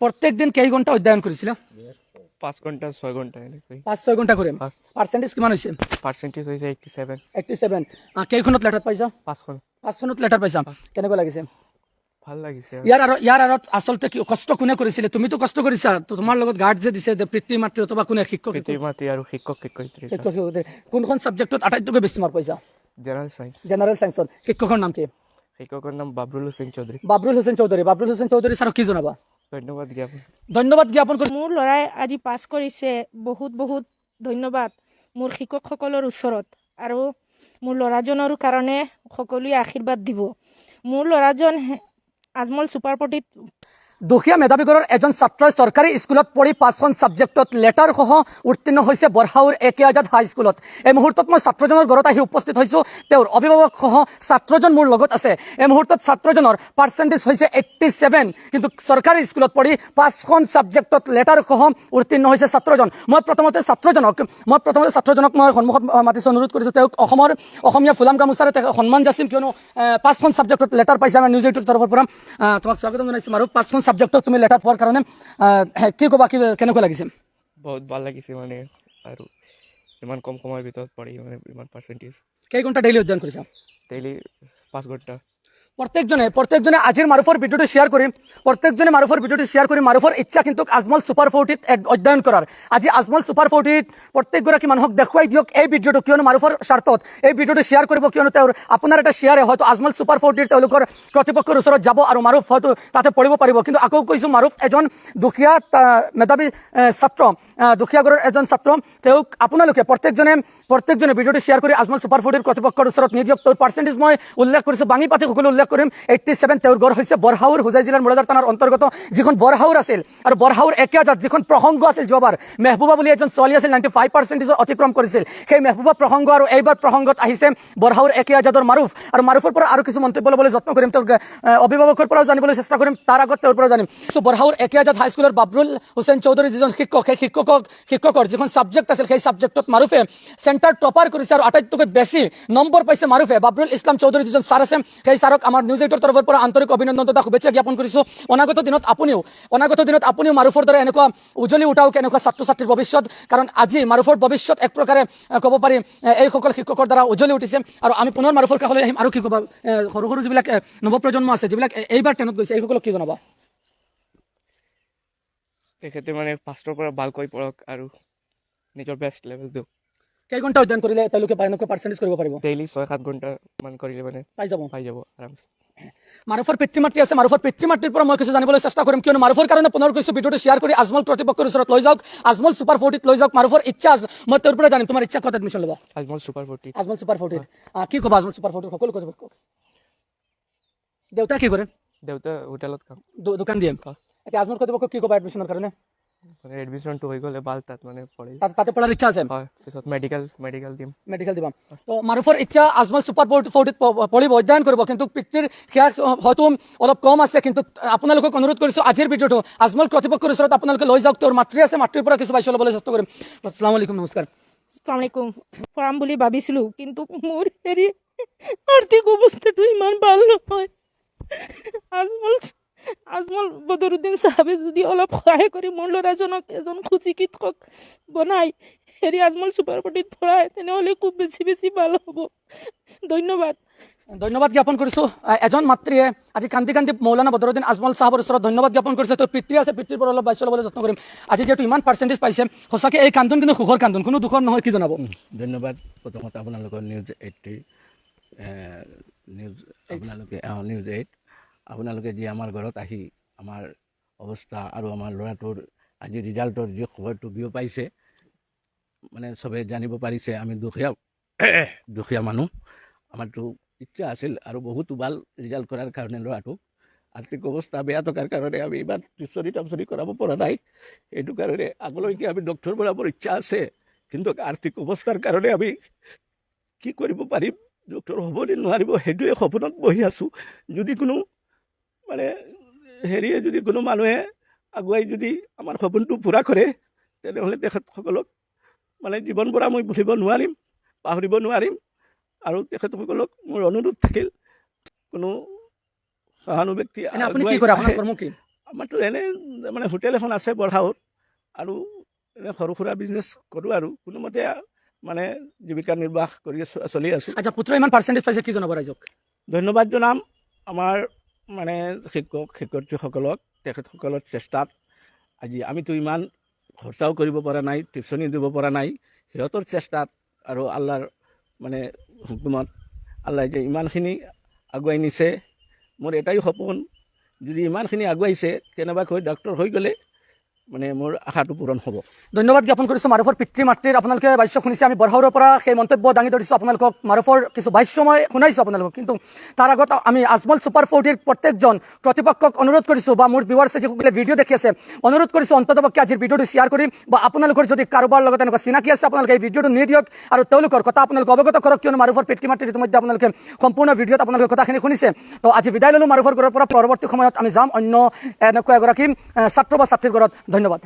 প্রত্যেক দিন কেই ঘন্টা অধ্যয়ন করেছিল? 5 ঘন্টা 6 ঘন্টা 5-6 ঘন্টা করে। পার্সেন্টেজ কিমান হয়েছে? পার্সেন্টেজ হয়েছে 87। 87। কেইখনত লেটার পাইছা? 5খনত লেটার পাইছা। কেনেকুৱা লাগিছে? ভাল লাগিছে। ইয়াৰ আৰত আচলতে কি কষ্ট কোনে কৰিছিলে? তুমিতো কষ্ট কৰিছা, তো তোমাৰ লগত গাৰ্ড যে দিছে পিতৃ মাতৃ অথবা কোনে শিক্ষক পিতৃ-মাতৃ আৰু শিক্ষক শিক্ষয়িত্ৰী। কোনখন ছাবজেক্টত আটাইতকৈ বেছি মাৰ্ক পাইছা? জেনাৰেল সায়েন্সত। শিক্ষকৰ নাম কি? শিক্ষকৰ নাম বাবৰুল হুছেইন চৌধুৰী। বাবৰুল হুছেইন চৌধুৰী ছাৰক কি জনাবা? ধন্যবাদ জ্ঞাপন কৰিছোঁ। মোৰ ল'ৰাই আজি পাছ কৰিছে, বহুত বহুত ধন্যবাদ মোৰ শিক্ষকসকলৰ ওচৰত, আৰু মোৰ ল'ৰাজনৰ কাৰণে সকলোৱে আশীৰ্বাদ দিব। মোৰ ল'ৰাজন আজমল ছুপাৰপটিত দুখীয়া মেধাৱীঘৰৰ এজন ছাত্ৰই চৰকাৰী স্কুলত পঢ়ি 5খন ছাবজেক্টত লেটাৰ সহ উত্তীৰ্ণ হৈছে বৰহাউৰ একে আজাদ হাইস্কুলত। এই মুহূৰ্তত মই ছাত্ৰজনৰ ঘৰত আহি উপস্থিত হৈছোঁ। তেওঁৰ অভিভাৱক সহ ছাত্ৰজন মোৰ লগত আছে। এই মুহূৰ্তত ছাত্ৰজনৰ পাৰ্চেণ্টেজ হৈছে 87, কিন্তু চৰকাৰী স্কুলত পঢ়ি 5খন ছাবজেক্টত লেটাৰ সহ উত্তীৰ্ণ হৈছে ছাত্ৰজন। মই প্ৰথমতে ছাত্ৰজনক মই সন্মুখত মাতিছোঁ, অনুৰোধ কৰিছোঁ তেওঁক অসমীয়া ফুলাম গামোচাৰে সন্মান যাচিম, কিয়নো 5খন ছাবজেক্টত লেটাৰ পাইছে আমাৰ নিউজ 8ৰ তৰফৰ পৰা। তোমাক স্বাগতম জনাইছোঁ। আৰু 5খন ছাবজেক্টত তুমি লেটাৰ পোৱাৰ কাৰণে কি ক'বা, কেনেকুৱা লাগিছে? বহুত ভাল লাগিছে, মানে আৰু ইমান কম সময়ৰ ভিতৰত পঢ়ি মানে ইমান পাৰ্চেণ্টেজ। কেই ঘণ্টা ডেইলি অধ্যয়ন কৰিছা? ডেইলি 5 ঘণ্টা। প্ৰত্যেকজনে আজিৰ মাৰুফৰ ভিডিঅ'টো শ্বেয়াৰ কৰি মাৰুফৰ ইচ্ছা কিন্তু আজমল ছুপাৰ 40ত অধ্যয়ন কৰাৰ। আজি আজমল ছুপাৰ 40ত প্ৰত্যেকগৰাকী মানুহক দেখুৱাই দিয়ক এই ভিডিঅ'টো, কিয়নো মাৰুফৰ স্বাৰ্থত এই ভিডিঅ'টো শ্বেয়াৰ কৰিব, কিয়নো তেওঁৰ আপোনাৰ এটা শ্বেয়াৰে হয়তো আজমল ছুপাৰ 40ৰ তেওঁলোকৰ কৰ্তৃপক্ষৰ ওচৰত যাব আৰু মাৰুফ হয়তো তাতে পঢ়িব পাৰিব। কিন্তু আকৌ কৈছোঁ, মাৰুফ এজন দুখীয়া মেধাৱী ছাত্ৰ, দুখীয়া ঘৰৰ এজন ছাত্ৰ। তেওঁক আপোনালোকে প্ৰত্যেকজনে ভিডিঅ'টো শ্বেয়াৰ কৰি আজমল ছুপাৰ 40ৰ কৰ্তৃপক্ষৰ ওচৰত নি দিয়ক। তেওঁৰ পাৰ্চেণ্টেজ মই উল্লেখ কৰিছোঁ, বাঙি পাতি সকলো উল্লেখ কৰিম। 87। তেওঁৰ ঘৰ হৈছে বৰহাউৰ, হোজাই জিলাৰ মোৰাদাৰ থানাৰ অন্তৰ্গত যিখন বৰহাউৰ আছিল, আৰু বৰহাউৰ একে আজাদ যিখন প্ৰসংগ আছিল যোৱাবাৰ, মেহবুবা বুলি এজন ছোৱালী আছিল, 95% অতিক্ৰম কৰিছিল। সেই মেহবুবা প্ৰসংগ আৰু এইবাৰ প্ৰসংগত আহিছে বৰহাউৰ একে আজাদৰ মাৰুফ। আৰু মাৰুফৰ পৰা আৰু কিছু মন্তব্য ল'বলৈ যত্ন কৰিম, তেওঁৰ অভিভাৱকৰ পৰাও জানিবলৈ চেষ্টা কৰিম, তাৰ আগত তেওঁৰ পৰাও জানিম। বৰহাউৰ একে আজাদ হাইস্কুলৰ বাবৰুল হুছেইন চৌধুৰী যিজন শিক্ষক, সেই শিক্ষকৰ যিখন ছাবজেক্ট আছিল, সেই ছাবজেক্টত মাৰুফে চেণ্টাৰ টপাৰ কৰিছে আৰু আটাইতকৈ বেছি নম্বৰ পাইছে মাৰুফে। বাবৰুল ইছলাম চৌধুৰী যিজন ছাৰ আছে, সেই ছাৰক আমাৰ নিউজ 8ৰ তৰফৰ পৰা আন্তৰিক অভিনন্দন তথা শুভেচ্ছা জ্ঞাপন কৰিছোঁ। অনাগত দিনত আপুনিও মাৰুফৰ দৰে এনেকুৱা উজ্বলি উঠাওক এনেকুৱা ছাত্ৰ ছাত্ৰীৰ ভৱিষ্যত, কাৰণ আজি মাৰুফৰ ভৱিষ্যত এক প্ৰকাৰে ক'ব পাৰি এইসকল শিক্ষকৰ দ্বাৰা উজ্বলি উঠিছে। আৰু আমি পুনৰ মাৰুফৰ কাষলৈ আহিম। আৰু কি ক'বা, সৰু সৰু যিবিলাক নৱপ্ৰজন্ম আছে, যিবিলাক এইবাৰ 10ত গৈছে, এইসকলক কি জনাবা? তেখেতে মানে ফাৰ্ষ্টৰ পৰা ভালকৈ পঢ়ক আৰু নিজৰ বেষ্ট লেভেল দিয়ক। কেই ঘণ্টা অধ্যয়ন কৰিলে তেওঁলোকে এনেকুৱা পাৰ্চেণ্টেজ কৰিব পাৰিব? ডেইলি 6-7 ঘণ্টা মান কৰিলে মানে পাই যাব আৰামছে। মাৰুফৰ পিতৃ মাতৃ আছে, মাৰুফৰ পিতৃ মাতৃৰ পৰা মই কিছু জানিবলৈ চেষ্টা কৰিম, কিয়নো মাৰুফৰ কাৰণে পুনৰ কৈছোঁ ভিডিঅ'টো শ্বেয়াৰ কৰি আজমল কৰ্তৃপক্ষৰ ওচৰত লৈ যাওক, আজমল ছুপাৰ 40ত লৈ যাওক। মাৰুফৰ ইচ্ছা মই তেওঁৰ পৰা জানিম, তোমাৰ ইচ্ছা ক'ত এডমিশ্যন ল'বা? আজমল ছুপাৰ 40। কি ক'বা আজমল ছুপাৰ 40 সকলো কৰ্তৃপক্ষক? দেউতা কি কৰে? দেউতা হোটেলত কাম, দোকান দিয়ে। এতিয়া আজমল কৰ্তৃপক্ষক কি ক'বা এডমিশ্যনৰ কাৰণে? মানে এডমিশ্যনটো হৈ গ'লে ভাল, তাত মানে তাতে পঢ়াৰ ইচ্ছা আছে? হয়, পিছত মেডিকেল দিম। তো মাৰুফৰ ইচ্ছা আজমল ছুপাৰ 40ত পঢ়িব, অধ্যয়ন কৰিব, কিন্তু পিতৃৰ সেয়া হয়তো অলপ কম আছে। কিন্তু আপোনালোকক অনুৰোধ কৰিছোঁ, আজিৰ ভিডিঅ'টো আজমল কৰ্তৃপক্ষৰ ওচৰত আপোনালোকে লৈ যাওক। তেওঁৰ মাতৃ আছে, মাতৃৰ পৰা কিছু বাইছ ল'বলৈ চেষ্টা কৰিম। আসসালামু আলাইকুম, নমস্কাৰ। আসসালামু আলাইকুম। পঢ়াম বুলি ভাবিছিলোঁ, কিন্তু মোৰ আৰ্থিক অৱস্থাটো ইমান ভাল নহয়। আজমল বদৰুদ্দিন চাহাবে যদি অলপ সহায় কৰি মোৰ ল'ৰাজনক এজন সুচিকিৎসক বনাই আজমল ছুপাৰ 40ত পঢ়ায়, তেনেহ'লে খুব বেছি ভাল হ'ব। ধন্যবাদ জ্ঞাপন কৰিছোঁ। এজন মাতৃয়ে আজি কান্দি মৌলানা বদৰুদ্দিন আজমল চাহাবৰ ওচৰত ধন্যবাদ জ্ঞাপন কৰিছে। তেওঁৰ পিতৃ আছে, পিতৃৰ পৰা অলপ বাইছ ল'বলৈ যত্ন কৰিম। আজি যিহেতু ইমান পাৰ্চেণ্টেজ পাইছে, সঁচাকৈ এই কান্দোন কিন্তু সুখৰ কান্দোন, কোনো দুখৰ নহয়, কি জনাব? ধন্যবাদ। প্ৰথমতে আপোনালোকৰ নিউজ 8 আপোনালোকে যি আমাৰ ঘৰত আহি আমাৰ অৱস্থা আৰু আমাৰ ল'ৰাটোৰ আজি ৰিজাল্টৰ যি খবৰটো পাইছে, মানে চবে জানিব পাৰিছে। আমি দুখীয়া মানুহ, আমাৰতো ইচ্ছা আছিল আৰু বহুতো ভাল ৰিজাল্ট কৰাৰ কাৰণে ল'ৰাটো আৰ্থিক অৱস্থা বেয়া থকাৰ কাৰণে আমি ইমান টিউচনি কৰাব পৰা নাই। সেইটো কাৰণে আগলৈকে আমি ডক্টৰ বনাবৰ ইচ্ছা আছে, কিন্তু আৰ্থিক অৱস্থাৰ কাৰণে আমি কি কৰিব পাৰিম, ডক্টৰ হ'ব নে নোৱাৰিব, সেইটোৱে সপোনত বহি আছোঁ। যদি কোনো মানে যদি কোনো মানুহে আগুৱাই যদি আমাৰ সপোনটো পূৰা কৰে, তেনেহ'লে তেখেতসকলক মানে জীৱন পৰা মই ভুলিব নোৱাৰিম, পাহৰিব নোৱাৰিম। আৰু তেখেতসকলক মোৰ অনুৰোধ থাকিল, কোনো সহানুভূতি আমাৰতো এনে মানে হোটেল এখন আছে বৰহাউত আৰু এনে সৰু সুৰা বিজনেছ কৰোঁ আৰু কোনোমতে মানে জীৱিকা নিৰ্বাহ কৰি চলি আছোঁ। আচ্ছা পুত্ৰ ইমান পাৰ্চেণ্টেজ পাইছে কি জনাব ৰাইজক? ধন্যবাদ জনাম আমাৰ মানে শিক্ষক শিক্ষয়িত্ৰীসকলক, তেখেতসকলৰ চেষ্টাত আজি আমিতো ইমান খৰচাও কৰিব পৰা নাই, টিউচনি দিব পৰা নাই, সিহঁতৰ চেষ্টাত আৰু আল্লাৰ মানে হুকুমত আল্লাই যে ইমানখিনি আগুৱাই নিছে। মোৰ এটাই সপোন, যদি ইমানখিনি আগুৱাইছে কেনেবাকৈ ডক্টৰ হৈ গ'লে মানে মোৰ আশাটো পূৰণ হ'ব। ধন্যবাদ জ্ঞাপন কৰিছোঁ মাৰুফৰ পিতৃ মাতৃৰ। আপোনালোকে ভাষ্য শুনিছে, আমি বৰহাউৰৰ পৰা সেই মন্তব্য দাঙি ধৰিছোঁ আপোনালোকক, মাৰুফৰ কিছু ভাষ্য মই শুনাইছোঁ আপোনালোকক। কিন্তু তাৰ আগত আমি আজমল ছুপাৰ 40ৰ প্ৰত্যেকজন প্ৰতিপক্ষক অনুৰোধ কৰিছোঁ বা মোৰ ভিউৱাৰ্ছে যিসকলে ভিডিঅ' দেখি আছে অনুৰোধ কৰিছোঁ অন্ততপক্ষে আজিৰ ভিডিঅ'টো শ্বেয়াৰ কৰি বা আপোনালোকৰ যদি কাৰোবাৰ লগত এনেকুৱা চিনাকি আছে আপোনালোকে এই ভিডিঅ'টো নি দিয়ক আৰু তেওঁলোকৰ কথা আপোনালোকে অৱগত কৰক, কিয়নো মাৰুফৰ পিতৃ মাতৃৰ ইতিমধ্যে আপোনালোকে সম্পূৰ্ণ ভিডিঅ'ত আপোনালোকে কথাখিনি শুনিছে। তো আজি বিদায় ল'লোঁ মাৰুফৰ ঘৰৰ পৰা। পৰৱৰ্তী সময়ত আমি যাম অন্য এনেকুৱা এগৰাকী ছাত্ৰ বা ছাত্ৰীৰ ঘৰত। ধন্যবাদ।